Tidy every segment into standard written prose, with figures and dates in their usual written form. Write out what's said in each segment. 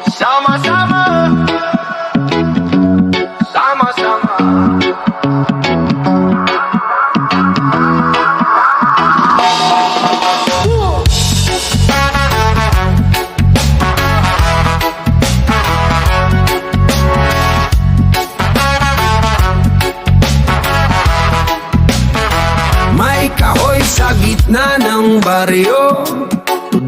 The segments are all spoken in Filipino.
Sama-sama, sama-sama. May kahoy sa gitna ng baryo,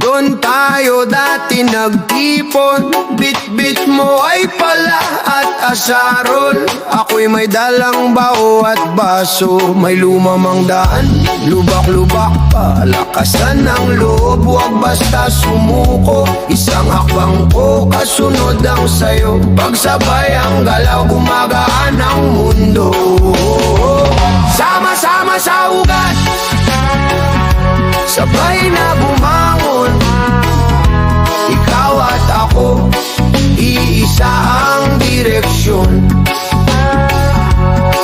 doon tayo dati nagtipon. Bit-bit mo ay pala at asarol, ako'y may dalang bao at baso. May lumamang daan, lubak-lubak pa, lakasan ng loob, huwag basta sumuko. Isang hakbang ko, kasunod ang sayo, pagsabay ang galaw, gumagaan ang mundo. Sama-sama sa ugat, sabay na bumangon, ikaw at ako, iisa ang direksyon.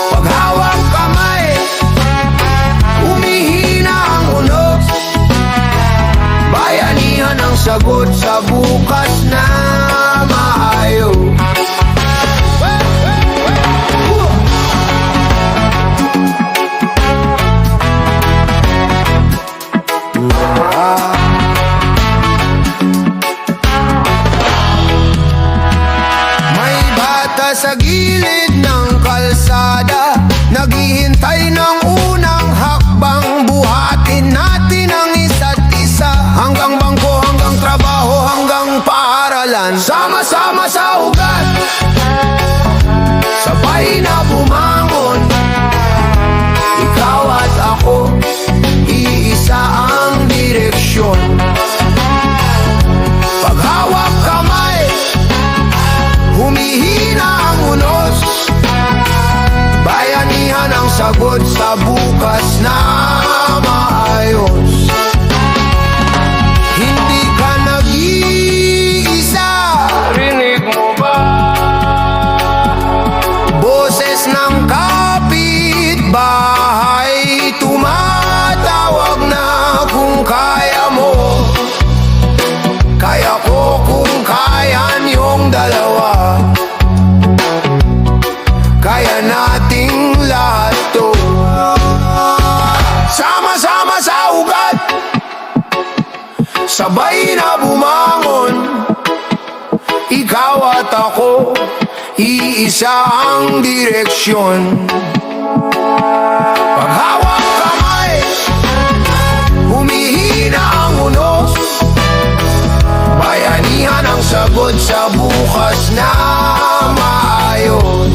Paghawak kamay, humihina ang unos, bayanihan ang sagot sa bukas na maayo. Sa gilid ng kalsada, naghihintay ng unang hakbang. Buhatin natin ang isa't isa, hanggang bangko, hanggang trabaho, hanggang paaralan. Sama-sama sa ugat, sabay na bumangon, ikaw at ako, iisa ang direksyon. Paghawak kamay, humihina ang unos, bayanihan ang sagot sa bukas na maayos. Hindi ka nag-iisa, Rinig mo ba? boses ng kapitbahay tumatawag na kung kaya mo. Kaya ko kung kaya niyong dalawa, kaya nating lahat to. Sama-sama sa ugat, sabay na bumangon, ikaw at ako, iisa ang direksyon. Paghawak kamay, humihina ang unos, bayanihan ang sagot sa bukas na maayos.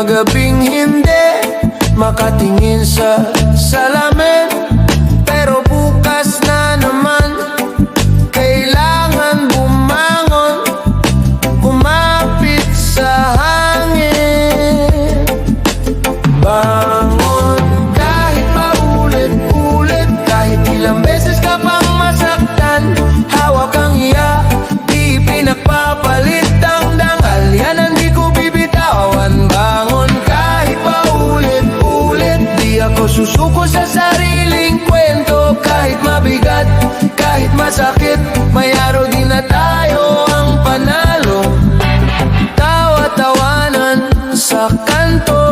gabing hindi makatingin sa salamin, pero bukas na naman kailangan bumangon, kumapit sa hangin. Bangon kahit paulit-ulit, kahit ilang beses ka pang masaktan. Hawak ang hiya, di pinagpapalit ang dangal, yan ang di ko bibitawan. Bangon kahit susuko sa sariling kwento. Kahit mabigat, kahit masakit, may araw din na tayo ang panalo. Tawa-tawanan sa kanto,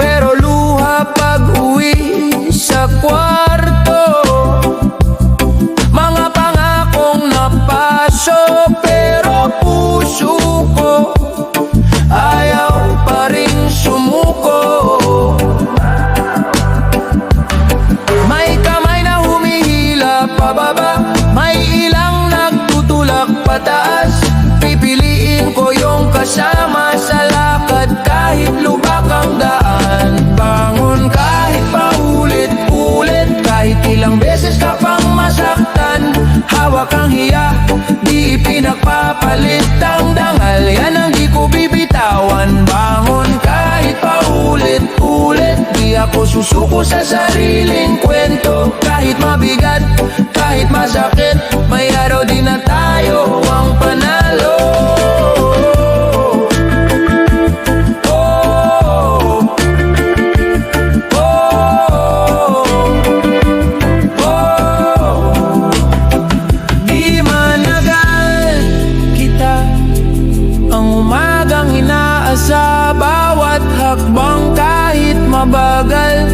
pero luha pag uwi sa kwarto. Mga pangakong napasok, pero puso ko ayaw pa rin sumuko. May kamay na humihila pababa, may ilang nagtutulak pataas. Pipiliin ko yung kasama sa lakad kahit lubak ang daan. Bangon kahit paulit-ulit, kahit ilang beses ka pang masaktan. Hawak ang hiya, di pinagpapalit ang dangal. Yan ang di ko bibitawan. Bangon kahit paulit-ulit, di ako susuko sa sariling kwento. Kahit mabigat, kahit masakit, may araw din na tayo ang panalo. Di managal kita ang umagang inaasa. Bawat hakbang kahit mabagal,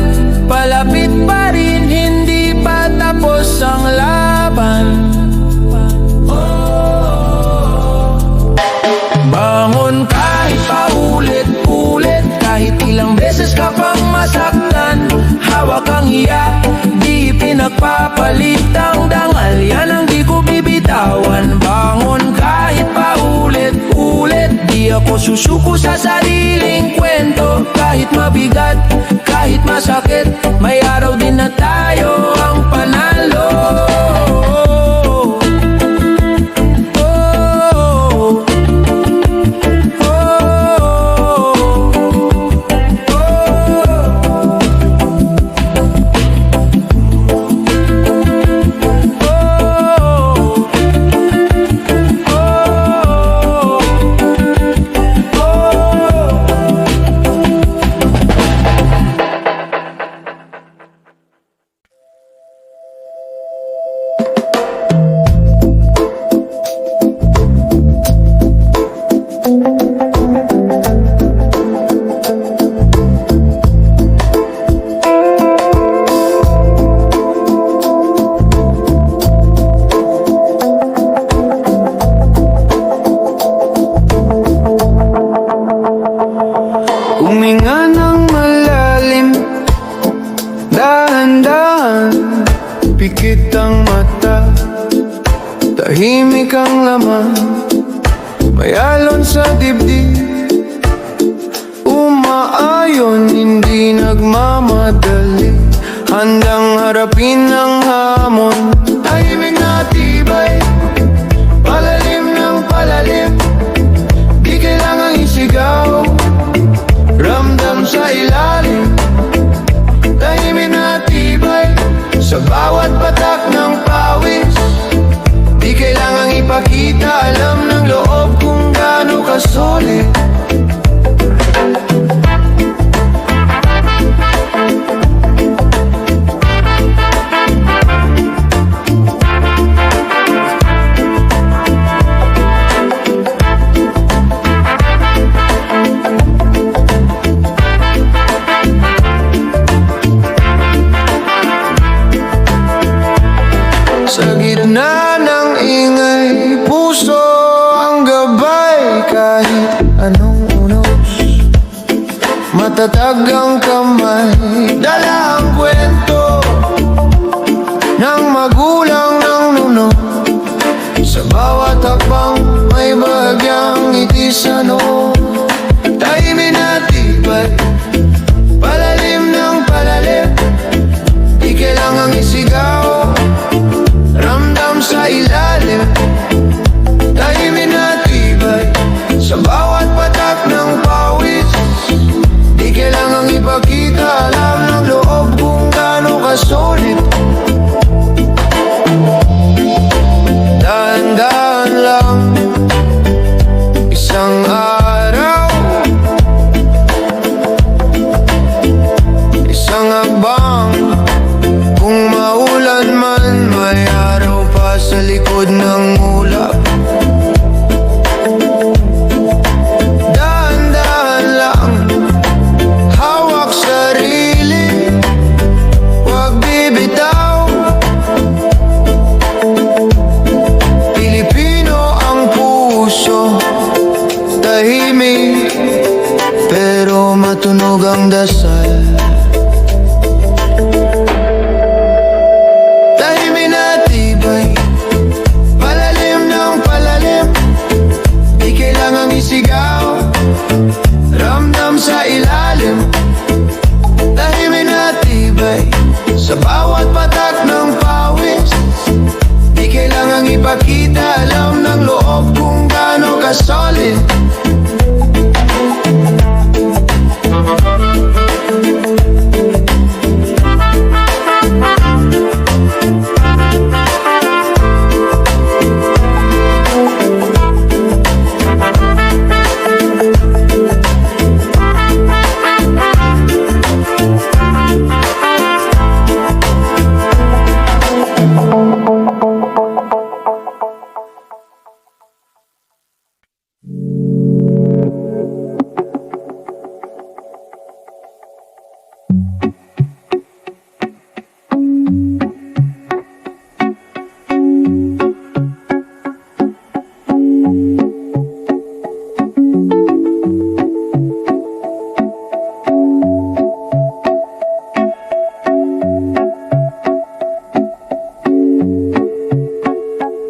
palapit pa rin, hindi pa tapos ang laban. Bangon kahit paulit-ulit, kahit ilang beses ka pang masaktan. Hawak ang hiya, di pinagpapalit ang dangal. Yan ang di ko bibitawan. Bangon kahit paulit-ulit, di ako susuko sa sariling kwento. Kahit mabigat, kahit masakit, may araw din na tayo ang panalo. Huminga ng malalim, dahan-dahan, pikit ang mata, tahimik ang laman, may alon sa dibdib, umaayon, hindi nagmamadali, handang harapin ang hamon. Tahimik na tibay, palalim ng palalim, di kailangang isigaw, ramdam sa ilalim. Tahimik na tibay, sa bawat patak ng pawis, di kailangang ipakita, alam ng loob kung gaano kasulit. Sa gitna ng ingay, puso ang gabay. Kahit anong unos, matatag ang kamay. Dala ang kwento ng magulang ng nuno. Sa bawat hakbang may bahagyang ngiti sa noo. Tahimik na tibay, palalim ng palalim, di kailangang isigaw, ramdam sa ilalim. Tahimik na tibay, sa bawat patak ng pawis, di kailangang ipakita, alam ng loob kung gaano kasulit. Dahan-dahan lang, isang araw, tahimik, pero matunog ang dasal. Tahimik na tibay, palalim ng palalim, di kailangang isigaw, ramdam sa ilalim. Tahimik na tibay, sa bawat patak ng pawis, di kailangang ipakita, alam ng loob kung gaano ka solid.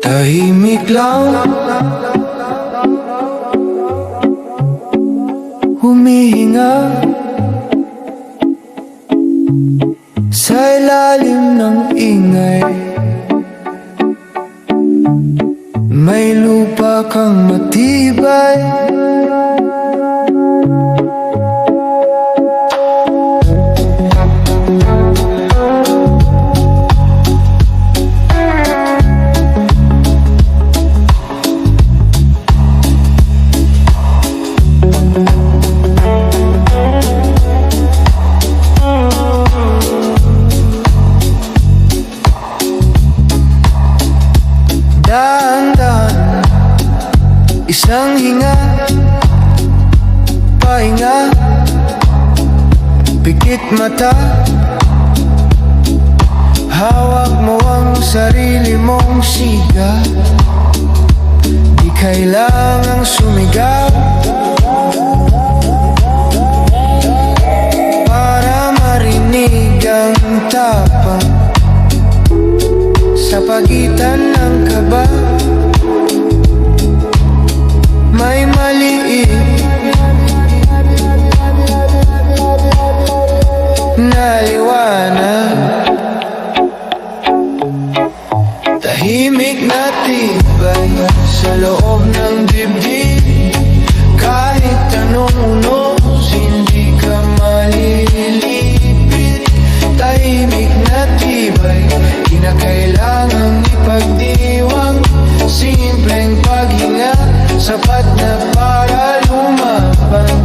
Tahimik lang, humihinga sa ilalim ng ingay. May lupa kang matibay, dahan-dahan, isang hinga, pahinga, pikit mata, hawak mo ang sarili mong siga, di kailangang sumigaw para marinig ang tapang sa pagitan ng kaba. May maliit na liwanag, tahimik na tibay sa loob ng dibdib. Kahit anong unos, hindi ka malilipit. Tahimik na tibay, di na kailangang ipagdiwang. Simpleng paghinga, sapat na para lumabang.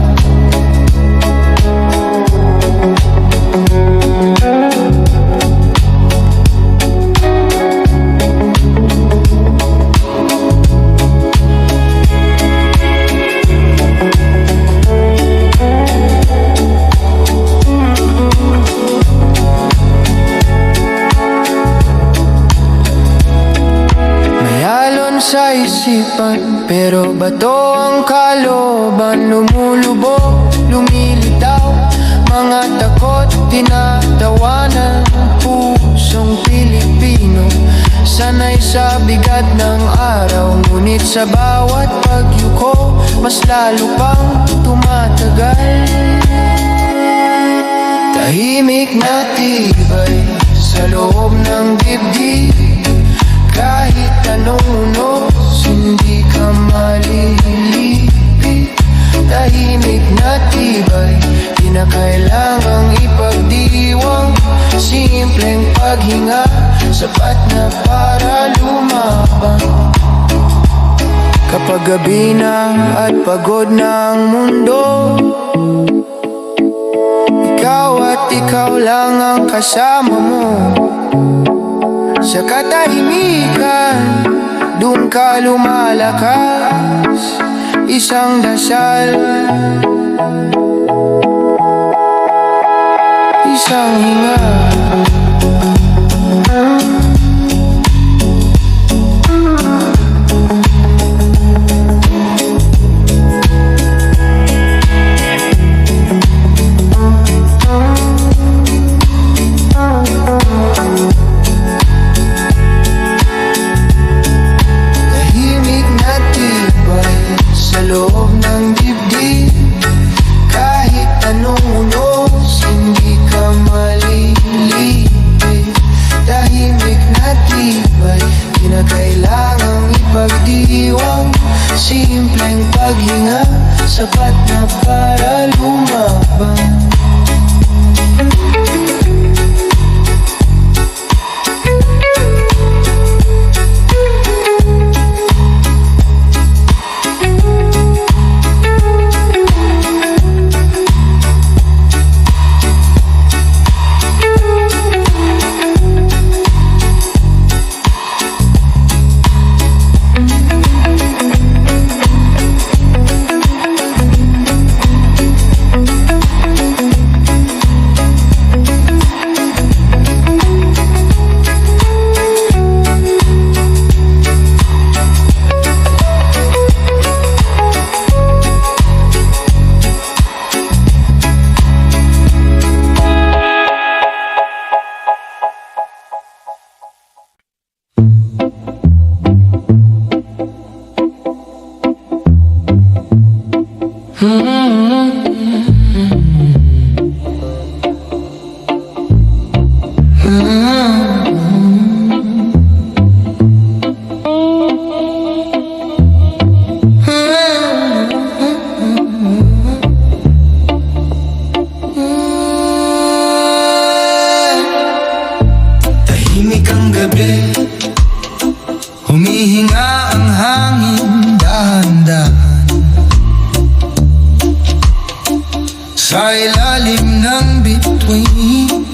Sa isipan, pero bato ang kaloban, lumulubog, lumilitaw, mga takot, tinatawanan, pusong Pilipino, sanay sa bigat ng araw, ngunit sa bawat pagyuko, mas lalo pang tumatagal. Tahimik na tibay sa loob ng dibdib. Kahit anong unos, hindi ka malilipit. Tahimik na tibay, di na kailangang ipagdiwang. Simpleng paghinga, sapat na para lumabang. Kapag gabi na at pagod na ang mundo, ikaw at ikaw lang ang kasama mo. Sa katahimikan, dun ka lumalakas, isang dasal, isang hinga. sapat na para lumaban. Tahimik ang gabi, humihinga ang hangin dahan-dahan. Sa ilalim ng bituin,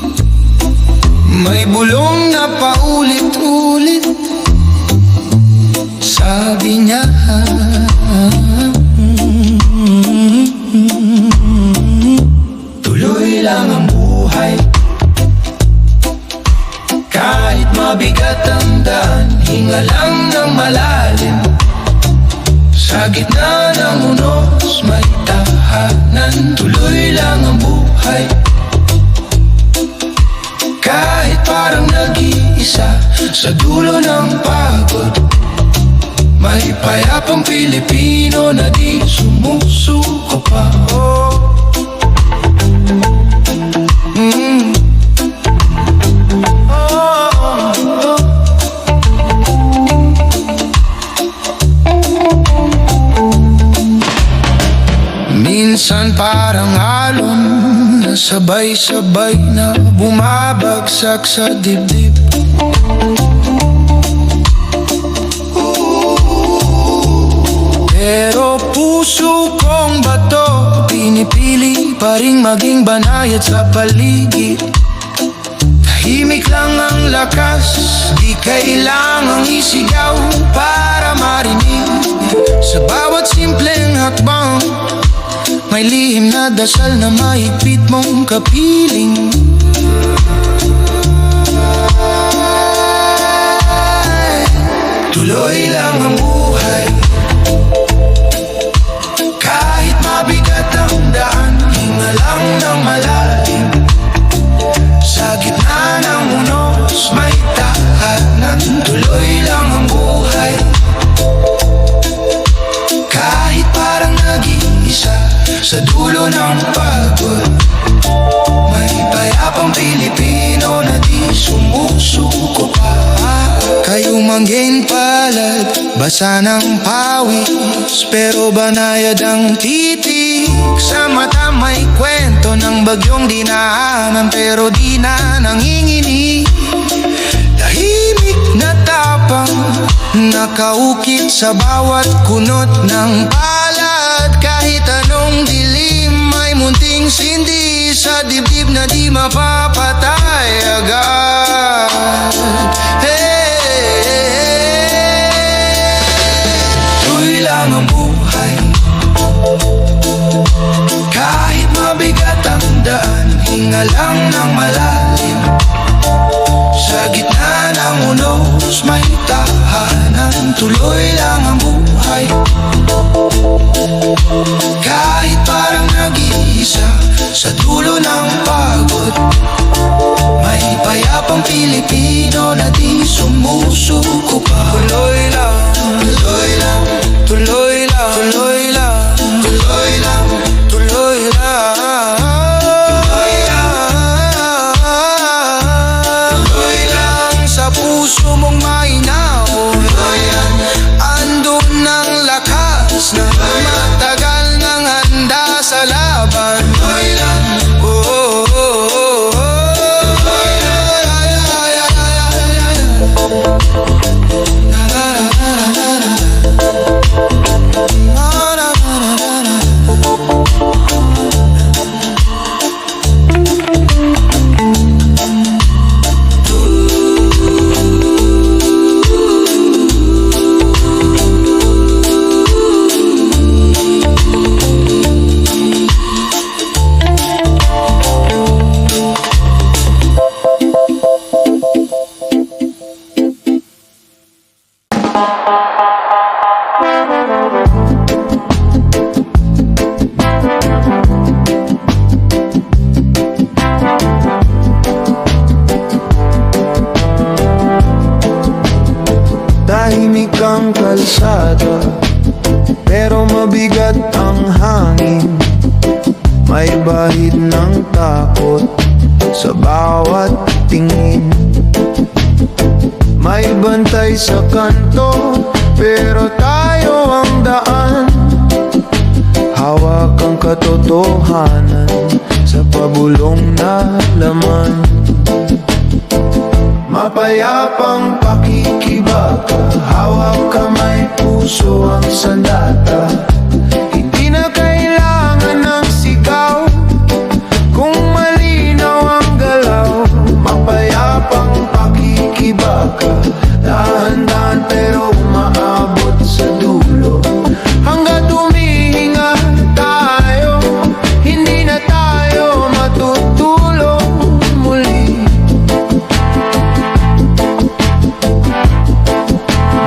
may bulong na paulit-ulit. Sabi niya, tuloy lang ang buhay. Kahit mabigat ang daan, hinga lang ng malalim. Sa gitna ng unos, may tahanan. Tuloy lang ang buhay. Kahit parang nag-iisa sa dulo ng pagod, may payapang Pilipino na di sumusuko pa. Minsan parang alon na sabay-sabay na bumabagsak sa dibdib. Pero puso kong bato, pinipili pa ring maging banayad sa paligid. Tahimik lang ang lakas, di kailangang isigaw para marinig. Sa bawat simpleng hakbang, may lihim na dasal na mahigpit mong kapiling. Tuloy lang ang buhay. Kahit mabigat ang daan, hinga lang ng malalim. Sa gitna ng unos, may tahanan. Tuloy lang ang buhay. Kahit parang nag-iisa sa dulo ng pagod, may payapang Pilipino na di sumusuko pa. Kayo manggain palad, basa ng pawis, pero banayad ang titig. Sa mata may kwento ng bagyong dinaanan, pero di na nanginginig. Tahimik na tapang, nakaukit sa bawat kunot ng palad. Kahit anong dilim, may munting sindi sa dibdib na di mapapatay agad. Tuloy lang ang buhay. Kahit mabigat ang daan, hinga lang ng malalim. Sa gitna ng unos, may tahanan. Tuloy lang ang buhay. Kahit parang nag-iisa sa dulo ng pagod, may payapang Pilipino na di sumusuko pa. Tuloy lang, tuloy lang, tuloy lang, tuloy lang, tuloy lang, tuloy lang. Puso mong mainaw, andun ang lakas na matagal nang handa. May bahid ng takot sa bawat tingin. May bantay sa kanto, pero tayo ang daan. Hawak ang katotohanan sa pabulong na laman. Mapayapang pakikibaka, hawak kamay, puso ang sandata. Hindi na kailangan ng sigaw kung malinaw ang galaw. Mapayapang pakikibaka, dahan-dahan pero umaabot sa dulo. Hanggat humihinga tayo, hindi na tayo matutulog muli.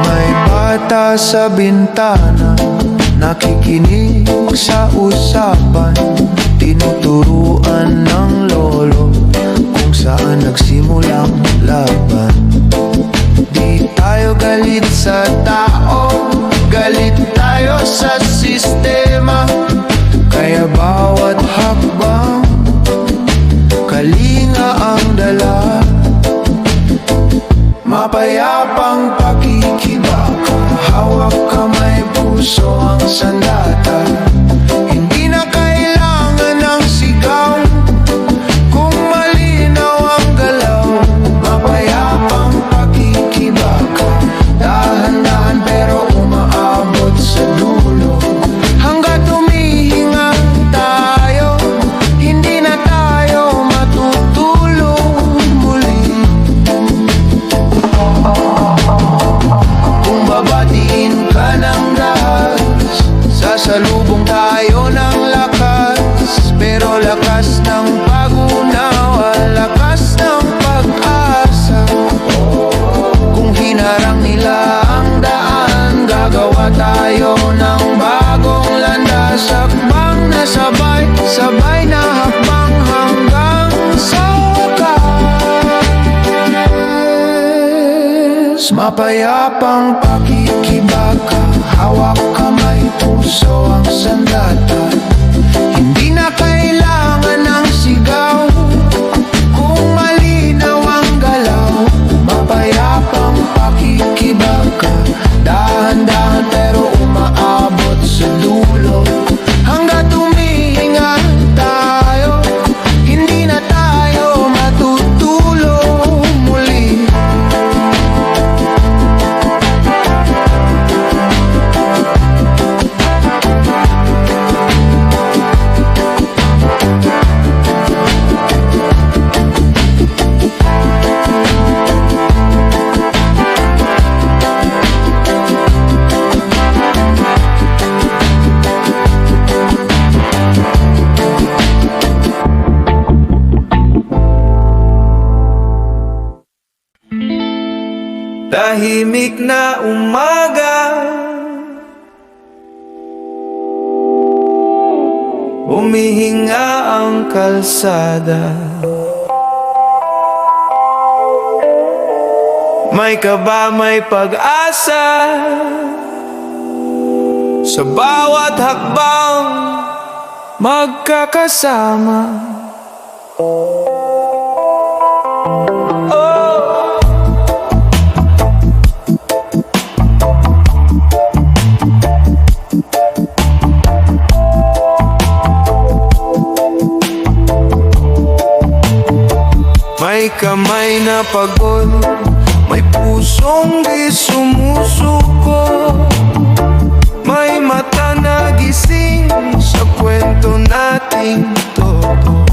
May bata sa bintana, nakikinig sa usapan. Tinuturuan ng lolo kung saan nagsimulang laban. Di tayo galit sa tao, galit tayo sa sistema. Kaya bawat hakbang, kalinga ang dala. Mapayapang pakikibaka, hawak kamay, puso ang sandata. Hindi na kailangan ng sigaw kung malinaw ang galaw. Mapayapang pakikibaka, dahan-dahan pero umaabot sa dulo. Hanggat humihinga tayo, hindi na tayo matutulog muli. Kung babatiin ka ng dahas, sasalubong tayo ng lakas. Pero lakas ng pag-unawa, lakas ng pag-asa. Kung hinarang nila ang daan, gagawa tayo ng bagong landas. Hakbang na sabay, sabay na hakbang hanggang sa wakas. Mapayapang pakikibaka, hawak kamay, puso ang sandata. Hindi na kailangan ng sigaw kung malinaw ang galaw. Mapayapang pakikibaka, dahan-dahan pero umaabot sa dulo. Hanggat humihinga tayo, hindi na tayo matutulog muli. Tahimik na umaga, humihinga ang kalsada. May kaba, may pag-asa sa bawat hakbang magkakasama. May kamay na pagod, may pusong di sumusuko. May mata na gising sa kwento nating todo.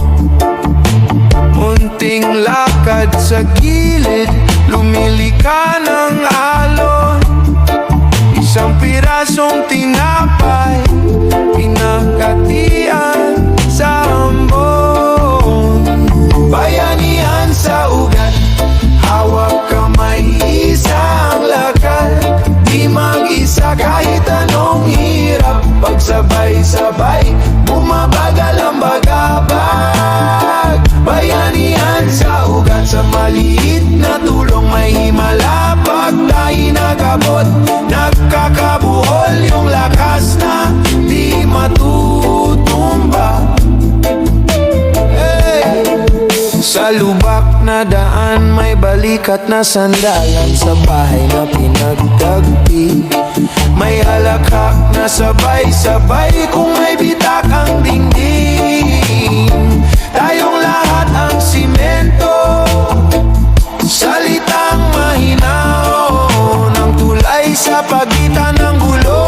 Munting lakad sa gilid, lumilika ng alon. Isang pirasong tinapay, pinagkatian sa ambon. Bayanihan sa ugat, hawak kamay, isang lakad. Di mag-isa kahit anong hirap, pagsabay-sabay, bumabagal ang bagabag. Bayanihan sa ugat, sa maliit na tulong may himala. Pag tayo nagabot, nagkakabuhol yung lakas na di matutulog. Sa lubak na daan may balikat na sandalan, sa bahay na pinagtagpi may halakhak na sabay-sabay. Kung may bitakang dingding, tayong lahat ang simento. Salitang mahinaw ng tulay sa pagitan ng gulo.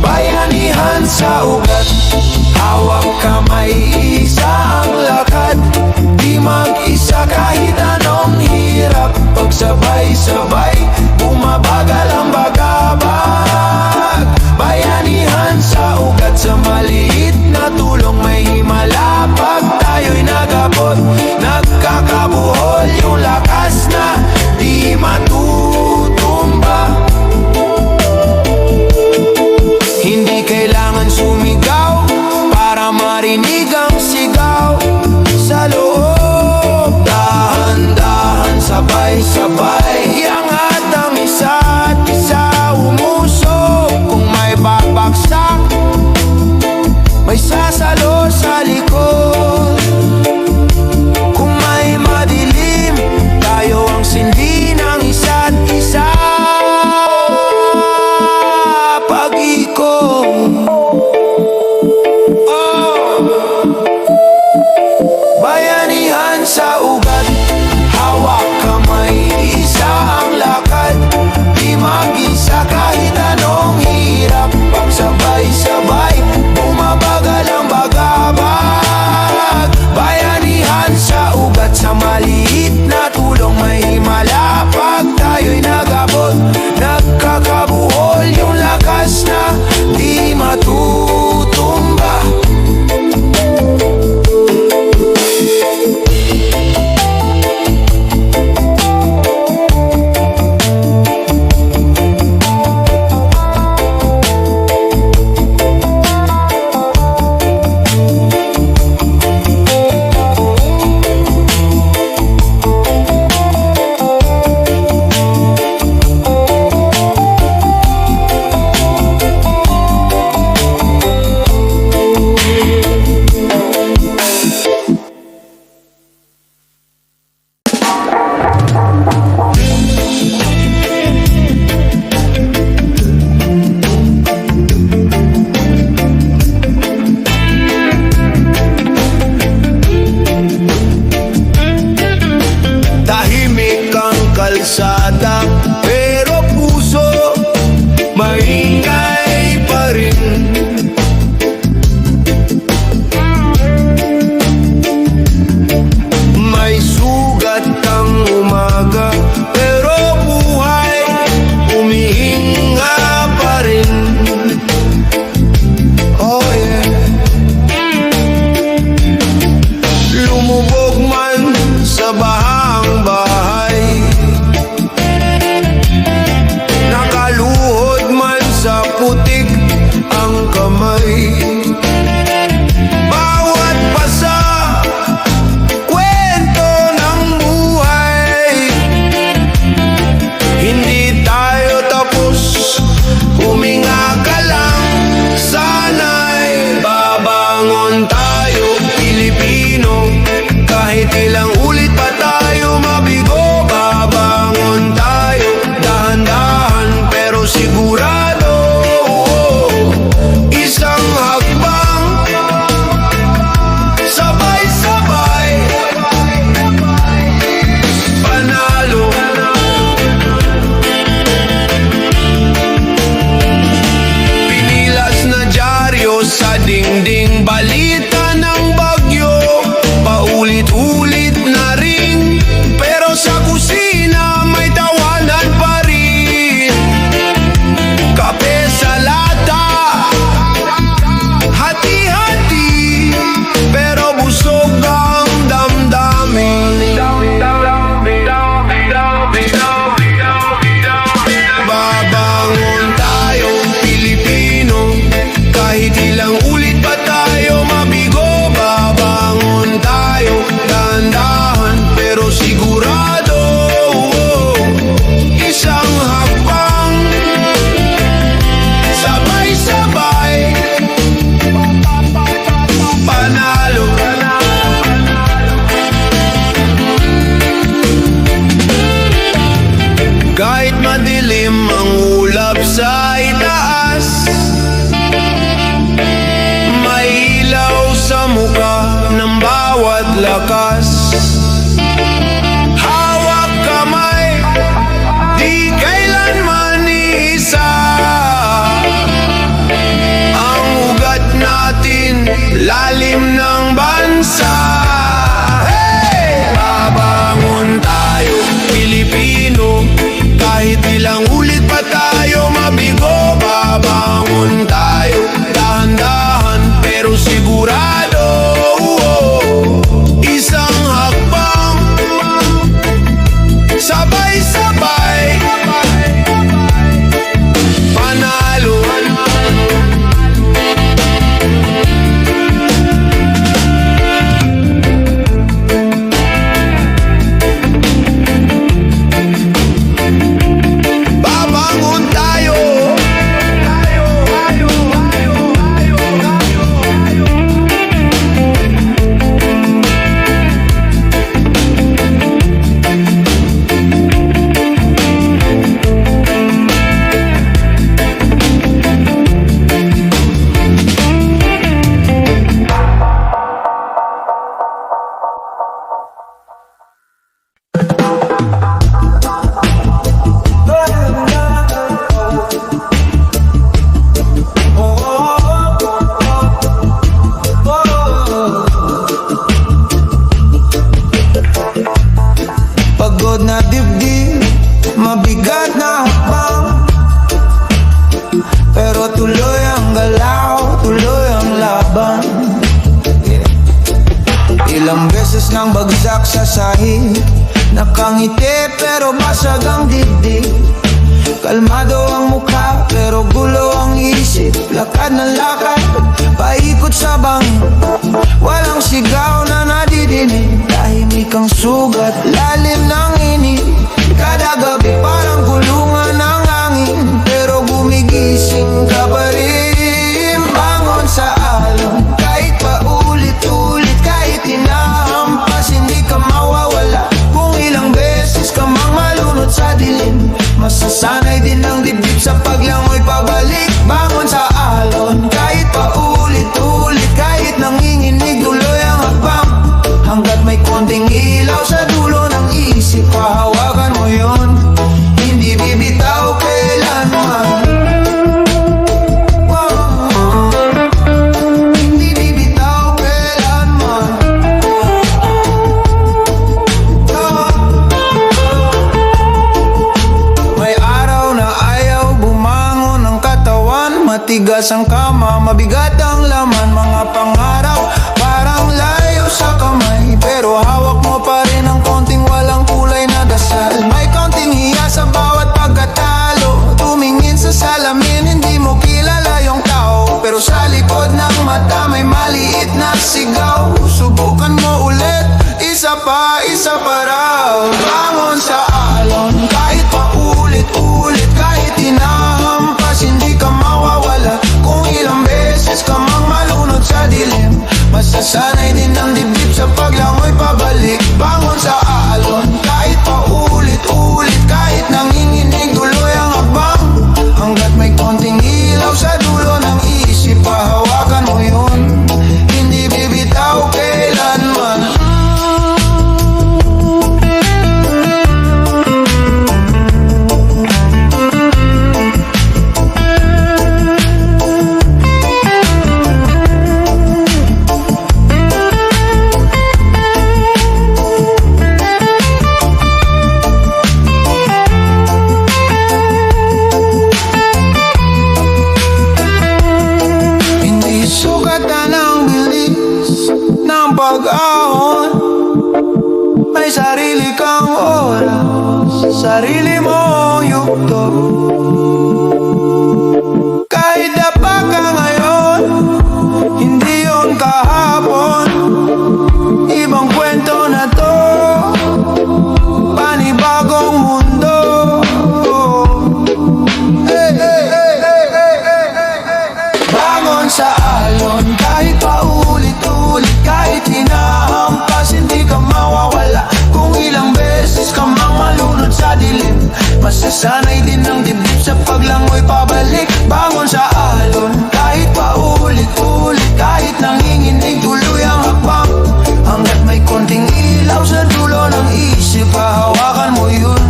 Bayanihan sa ugat, hawak kamay, isa ang lakad. Di mag-isa kahit anong hirap, pagsabay-sabay, bumabagal ang bagabag. Bayanihan sa ugat, sa maliit na tulong may himala. Pag tayo'y nagabot, nagkakabuhol yung lakas na di matutumba. Hindi kailangan sumigaw para marinig ang sigaw. Sa loob, dahan-dahan, sabay-sabay, iangat ang isa't isa, umusok. Kung may babagsak, may sasalo sa likod. Kung may madilim, tayo ang sindi ng isa't isa. Pag-ikot, bayanihan sa ugat, hawak kamay, isa ang lakad. Di mag-isa kahit anong hirap, pagsabay-sabay, bumabagal ang bagabag. Bayanihan sa ugat, sa maliit na tulong may himala. Pag tayo'y nagabot, nagkakabuhol yung lakas na di matutumba. Tahimik ang kalsada, pero puso maingay pa rin. May sugat ang umaga, pero buhay umihinga pa rin. Oh yeah. Lumubog man sa bahang bahay, nakaluhod man sa Oras ng bagsak sa sahig, nakangiti pero basag ang dibdib. Kalmado ang mukha pero gulo ang isip. Lakad ng lakad, paikot sa bangin. Walang sigaw na nadidinig, tahimik ang sugat, lalim ng init. Kada gabi parang kulungan ng hangin, pero gumigising ka pa rin. Bangon sa alon, kahit paulit-ulit, kahit hinahampas, hindi ka mawawala. Kung ilang beses ka mang malunod sa dilim, masasanay din ang dibdib sa paglangoy pabalik. Bangon sa alon, kahit paulit-ulit, kahit nanginginig tuloy ang hakbang. Hanggat may konting ilaw sa dulo ng isip, pahawakan mo yun, hindi bibitaw kailanman. Hindi bibitaw kailanman. May araw na ayaw bumangon ang katawan, matigas ang kama, mabigat ang laman. Mga pangarap parang layo sa kamay, pero hawak mo pa rin ang konting walang kulay na dasal. May konting hiya sa bawat pagkatalo, tumingin sa salamin, hindi mo kilala yung tao, pero sa likod ng mata may maliit na sigaw. Subukan mo ulit, isa pa raw. Bangon sa alon, kahit paulit-ulit, kahit hinahampas, hindi ka mawawala. Kung ilang beses ka mang malunod sa dilim, masasanay din ang dibdib sa paglangoy pabalik. Bangon sa alon, kahit paulit-ulit, kahit nanginginig tuloy ang hakbang. Hanggat may konting ilaw sa dulo ng isip, pahawakan mo yun, hindi bibitaw kailanman. Hindi sugatan ang bilis ng pag-ahon, may sarili kang oras, sarili mo yugto. Kahit dapa ka ngayon, hindi yun kahapon. Ibang kwento na to, panibagong mundo. Hey, hey, hey, hey, hey, hey, hey, hey. Bangon sa alon, kahit paulit-ulit, kahit hinahampas, hindi ka mawawala. Kung ilang beses ka mang malunod sa dilim, masasanay din ang dibdib sa paglangoy pabalik. Bangon sa alon, kahit paulit-ulit, kahit nanginginig tuloy ang hakbang. Hanggat may konting ilaw sa dulo ng isip, pahawakan mo yun,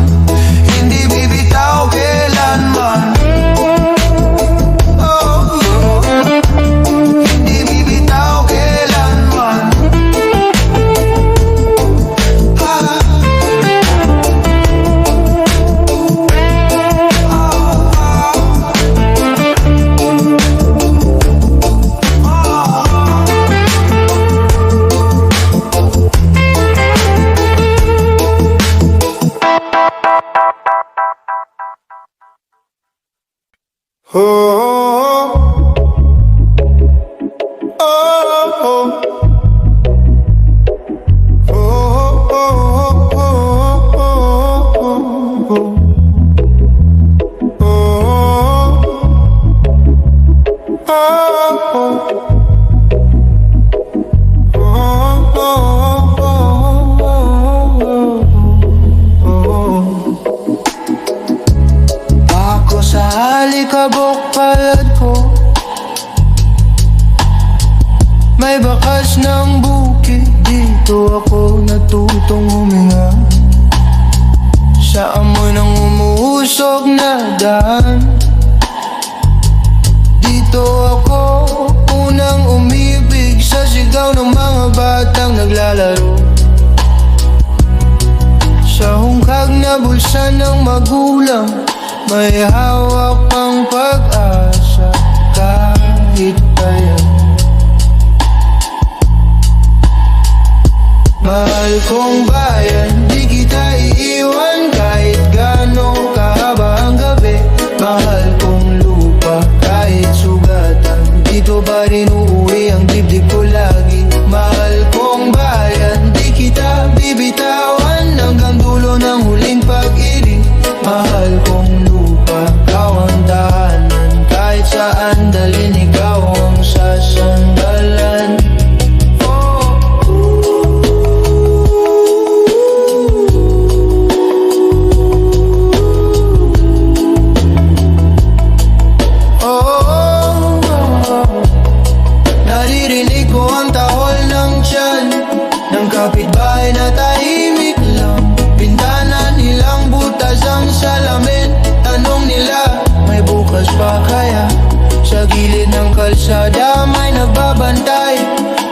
hindi bibitaw kailanman. Hindi bibitaw kailanman. Ako sa halikabok palad ko, may bakas ng bukid, dito ako natutong huminga. Sa amoy ng umuusok na daan, dito ako unang umibig sa sigaw ng mga batang naglalaro. Sa hungkag na bulsa ng magulang, may hawak pang pag-asa kahit kaya. Sa gilid ng kalsada may nagbabantay,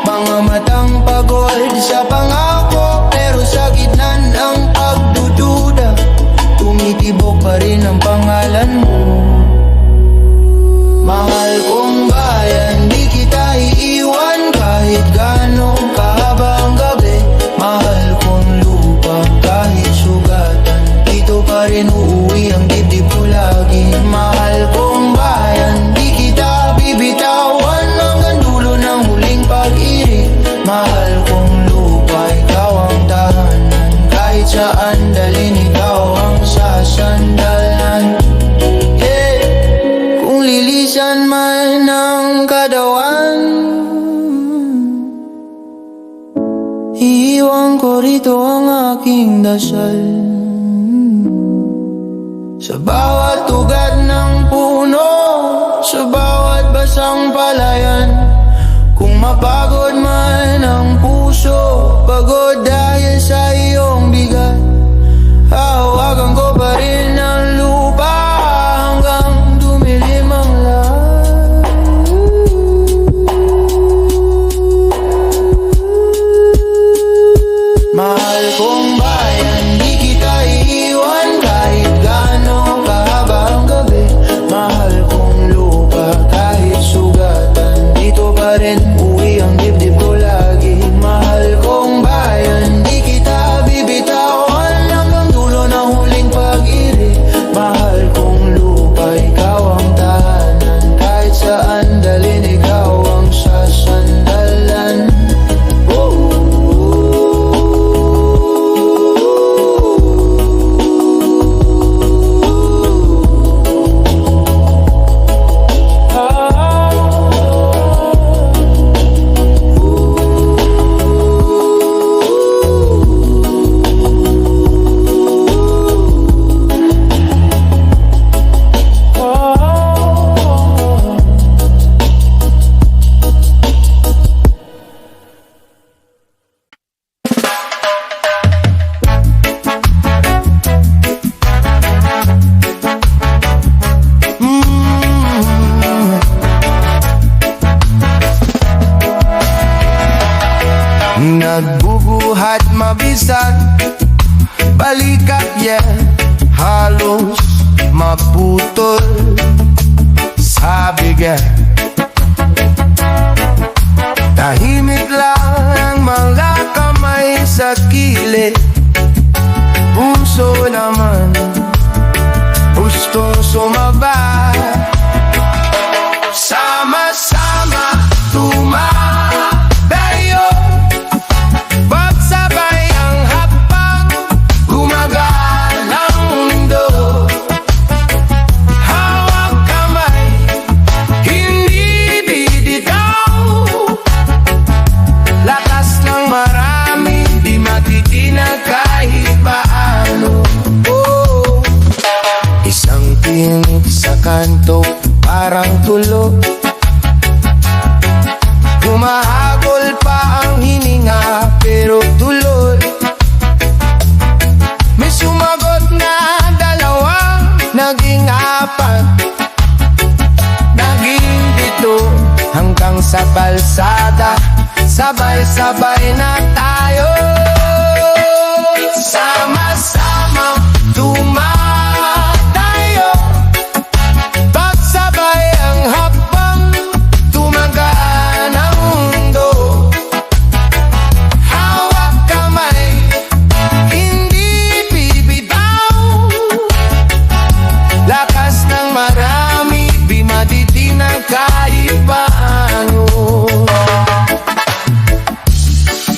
mga matang pagod sa pangako. Pero sa gitna ng pagdududa, tumitibok pa rin ang pangalan mo. Mahal kong bayan, di kita iiwan kahit gano'ng kahaba ang gabi. Mahal kong lupa, kahit sugatan, dito pa rin uuwi ang dibdib ko lagi. Mahal kong bayan, di kita bibitawan hanggang dulo ng huling pag-ibig. Mahal kong lupa, ikaw ang tahanan, kahit saan dalhin ikaw ang sasandalan. Kung lilisan man ang kadawan, iiwan ko rito ang aking dasal. Sa bawat ugat ng puno, sa bawat basang palayan, kung mapagod man ang puso, pagod dahil sa iyong bigat, hahawakan ko pa rin ang lupa hanggang dumilim ang lahat. Mahal kong bayan, di kita iiwan kahit gano'ng kahaba ang gabi. Mahal kong lupa, kahit sugatan, dito pa rin uwi ang dibdib ko lagi. Mahal kong bayan, di kita bibitawan hanggang dulo ng huling pag-ibig. Mahal kong lupa, ikaw ang tahanan, kahit saan dalhin ikaw ang sasandalan. Nagbubuhat mabisag, balikat halos maputol sa bigat. Tahimik lang ang mga kamay sa kilid, puso naman gustong sumaba. Sama-sama tumatayo, pagsabay ang hakbang, gumagaan ang mundo. Hawak kamay, hindi bibitaw, lakas ng marami, di matitinag kahit paano. Isang tinig sa kanto, parang tulo, humahagol pa ang hininga pero tuloy. May sumagot na dalawa, naging apat, naging pito, hanggang sa kalsada, sabay-sabay na tayo. Sama-sama tumatayo, pagsabay ang hakbang, tumagaan ang mundo. Hawak kamay, hindi bibitaw, lakas ng marami, di matitinag kahit paano.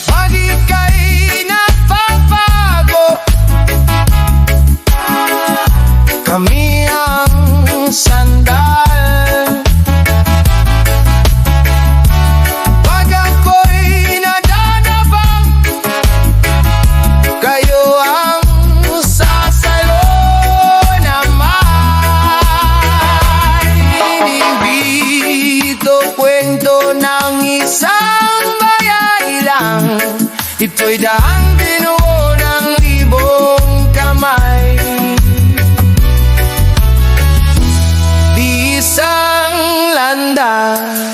Bakit kayo nagbabago? Kami ang sandal. Pag ako'y nadadabang, kayo ang sasalo naman. Hindi ito kwento ng isang bayay lang, ito'y daang binuo ng libong kamay. Di isang ka.